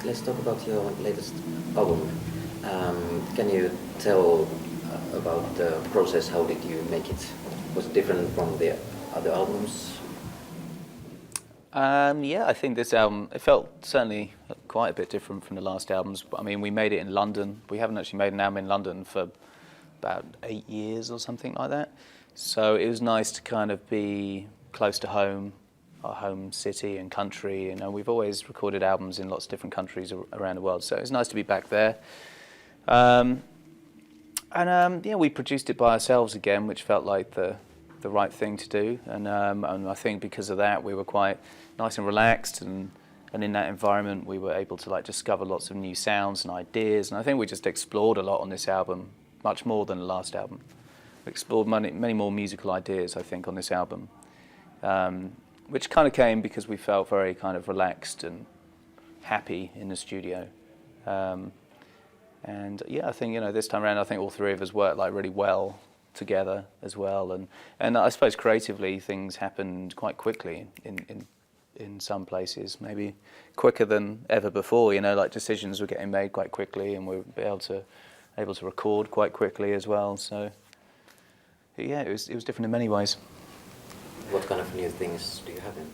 let's talk about your latest album. Can you tell about the process? How did you make it? Was it different from the other albums? Yeah, I think this album, it felt certainly quite a bit different from the last albums. I mean, we made it in London. We haven't actually made an album in London for about 8 years or something like that. So it was nice to kind of be close to home, our home city and country. You know, we've always recorded albums in lots of different countries around the world, so it's nice to be back there. Yeah, we produced it by ourselves again, which felt like the right thing to do, and I think because of that we were quite nice and relaxed, and in that environment we were able to like discover lots of new sounds and ideas, and I think we just explored a lot on this album, much more than the last album. We explored many more musical ideas, I think, on this album, which kind of came because we felt very kind of relaxed and happy in the studio. And yeah, I think, you know, this time around I think all three of us worked like really well together as well, and I suppose creatively things happened quite quickly in some places, maybe quicker than ever before. You know, like decisions were getting made quite quickly, and we were able to record quite quickly as well. So yeah, it was different in many ways. What kind of new things do you have in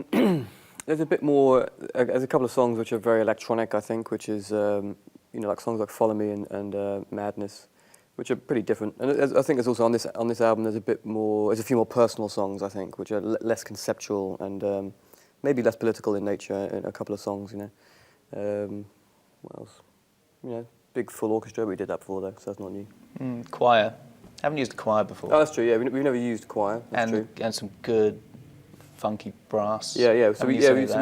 there? There's a bit more. There's a couple of songs which are very electronic, I think, which is you know, like songs like "Follow Me" and "Madness," which are pretty different. And I think there's also on this album there's a bit more. There's a few more personal songs, I think, which are less conceptual and maybe less political in nature in a couple of songs. You know, what else? You know, big full orchestra. We did that before though, so that's not new. Choir. Haven't used the choir before. Oh, that's true. Yeah, we've never used choir. That's true. And some good funky brass. Yeah. So we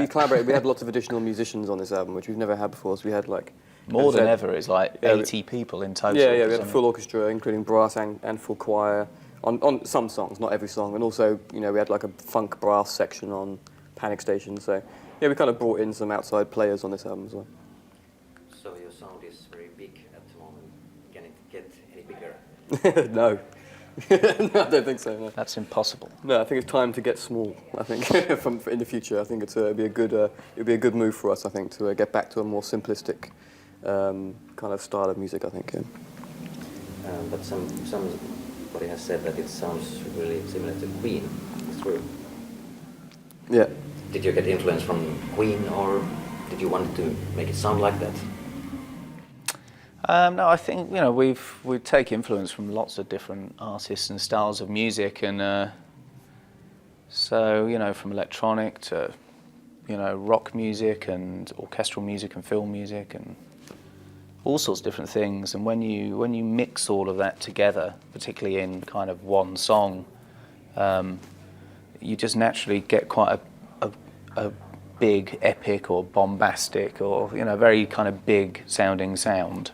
collaborated. We had lots of additional musicians on this album, which we've never had before. So we had like more than ever. It's like 80 people in total. Yeah. We had a full orchestra, including brass and full choir on some songs, not every song. And also, you know, we had like a funk brass section on Panic Station. So yeah, we kind of brought in some outside players on this album as well. So your sound is very big at the moment. Can it get any bigger? No. No, I don't think so. No. That's impossible. No, I think it's time to get small. I think in the future, I think it'd be a good move for us. I think to get back to a more simplistic kind of style of music. I think. Yeah. But somebody has said that it sounds really similar to Queen. It's true. Yeah. Did you get influence from Queen, or did you want to make it sound like that? No, I think, you know, we take influence from lots of different artists and styles of music, and so, you know, from electronic to, you know, rock music and orchestral music and film music and all sorts of different things. And when you mix all of that together, particularly in kind of one song, you just naturally get quite a big, epic or bombastic or, you know, very kind of big sounding sound.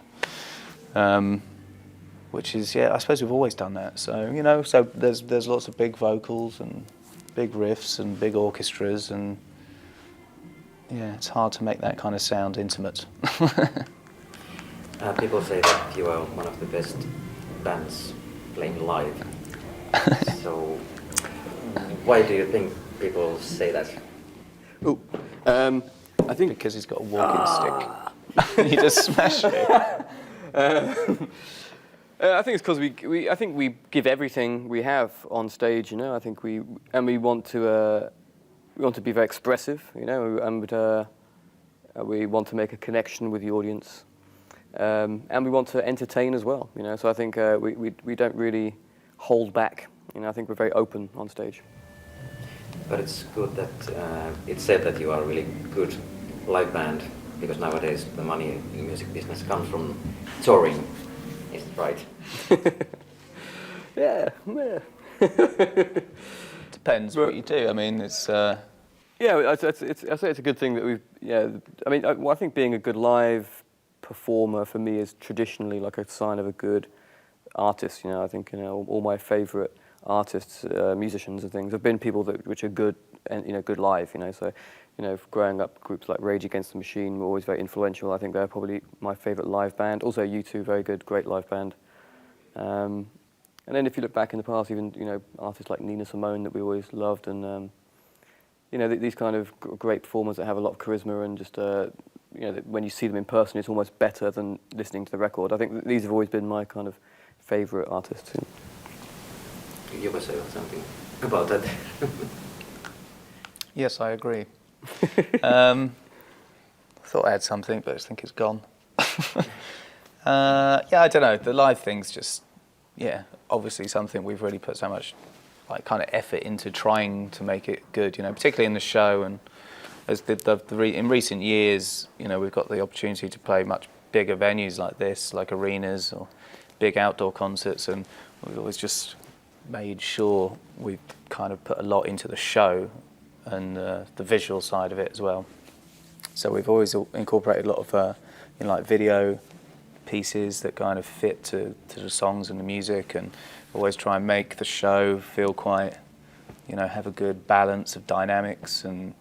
Which is, yeah, I suppose we've always done that. So, you know, so there's lots of big vocals and big riffs and big orchestras, and yeah, it's hard to make that kind of sound intimate. People say that you are one of the best bands playing live. So, why do you think people say that? Oh, I think because he's got a walking stick. You just smash it. I think it's because we give everything we have on stage, you know. I think we want to be very expressive, you know, and we want to make a connection with the audience, and we want to entertain as well, you know. So I think we don't really hold back, you know. I think we're very open on stage. But it's good that it's said that you are a really good live band, because nowadays the money in the music business comes from touring. Is it right? Yeah. Depends what you do. I mean, it's. Yeah, I say it's a good thing that we've. Yeah, I mean, I think being a good live performer for me is traditionally like a sign of a good artist. You know, I think, you know, all my favourite artists, musicians and things have been people which are good and, you know, good live. You know, so. You know, growing up, groups like Rage Against the Machine were always very influential. I think they're probably my favourite live band. Also, U2, very good, great live band. And then if you look back in the past, even, you know, artists like Nina Simone that we always loved, and you know, these kind of great performers that have a lot of charisma and just, you know, when you see them in person, it's almost better than listening to the record. I think that these have always been my kind of favourite artists. You were saying something about that. Yes, I agree. I thought I had something, but I think it's gone. Yeah, I don't know. The live thing's just, yeah, obviously something we've really put so much like kind of effort into trying to make it good, you know, particularly in the show. And as in recent years, you know, we've got the opportunity to play much bigger venues like this, like arenas or big outdoor concerts, and we've always just made sure we've kind of put a lot into the show and the visual side of it as well. So we've always incorporated a lot of you know, like video pieces that kind of fit to the songs and the music, and always try and make the show feel quite, you know, have a good balance of dynamics and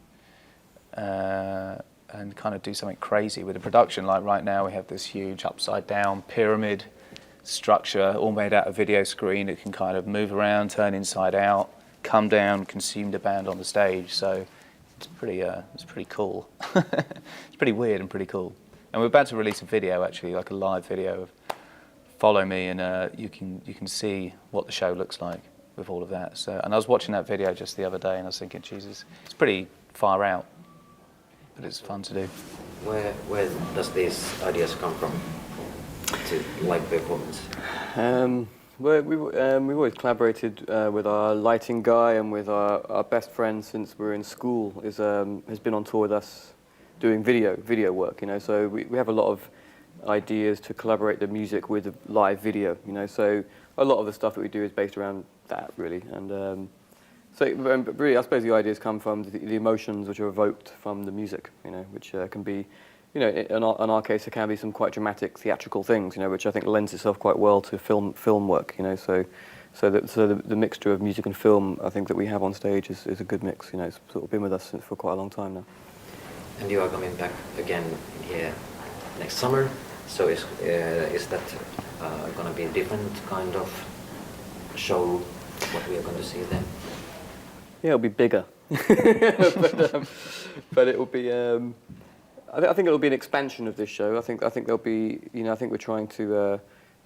kind of do something crazy with the production. Like right now we have this huge upside down pyramid structure all made out of video screen. It can kind of move around, turn inside out, come down, consume the band on the stage. So it's pretty cool. It's pretty weird and pretty cool. And we're about to release a video, actually, like a live video of Follow Me, and you can see what the show looks like with all of that. So, and I was watching that video just the other day, and I was thinking, Jesus, it's pretty far out, but it's fun to do. Where does these ideas come from to live performance? Well, we've always collaborated with our lighting guy, and with our best friend since we were in school has been on tour with us doing video work, you know. So we have a lot of ideas to collaborate the music with the live video, you know. So a lot of the stuff that we do is based around that, really. And so really, I suppose the ideas come from the emotions which are evoked from the music, you know, which can be, you know, in our case, it can be some quite dramatic theatrical things, you know, which I think lends itself quite well to film work, you know. So the mixture of music and film, I think, that we have on stage is a good mix, you know. It's sort of been with us for quite a long time now. And you are coming back again here next summer. So is that going to be a different kind of show? What we are going to see then? Yeah, it'll be bigger, but it will be. I think it'll be an expansion of this show. I think there'll be, you know, I think we're trying to.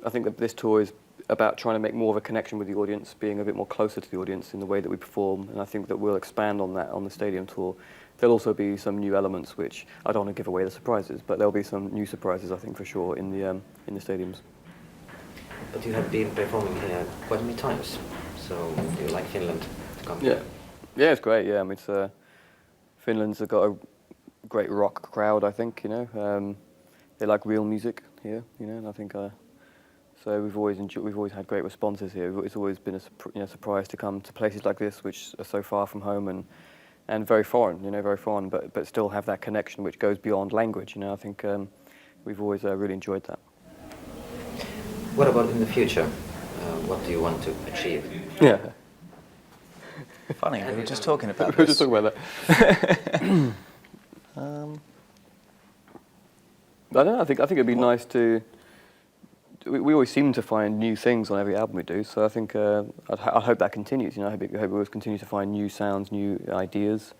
I think that this tour is about trying to make more of a connection with the audience, being a bit more closer to the audience in the way that we perform, and I think that we'll expand on that on the stadium tour. There'll also be some new elements, which I don't want to give away the surprises, but there'll be some new surprises, I think, for sure, in the stadiums. But you have been performing here quite many times, so do you like Finland to come? Yeah, it's great. Yeah, I mean, it's Finland's got a great rock crowd, I think. You know, they like real music here. You know, and I think so. We've always had great responses here. It's always been a surprise to come to places like this, which are so far from home and very foreign. You know, very foreign, but still have that connection which goes beyond language. You know, I think we've always really enjoyed that. What about in the future? What do you want to achieve? Yeah. Funny, we were just talking about this. We were just talking about that. I don't know. I think it'd be nice to. We always seem to find new things on every album we do, so I think I hope that continues. You know, I hope we always continue to find new sounds, new ideas,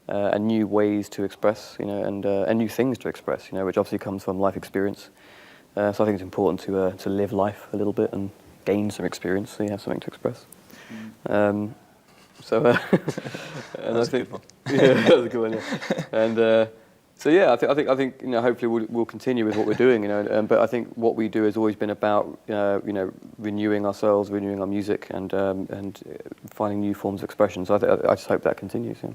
and new ways to express. You know, and new things to express. You know, which obviously comes from life experience. So I think it's important to live life a little bit and gain some experience, so you have something to express. And That's I think, a good one. Yeah, that was a good one. Yeah. And so yeah, I think you know, hopefully we'll continue with what we're doing. You know, but I think what we do has always been about you know, renewing ourselves, renewing our music, and finding new forms of expression. So I just hope that continues. Yeah.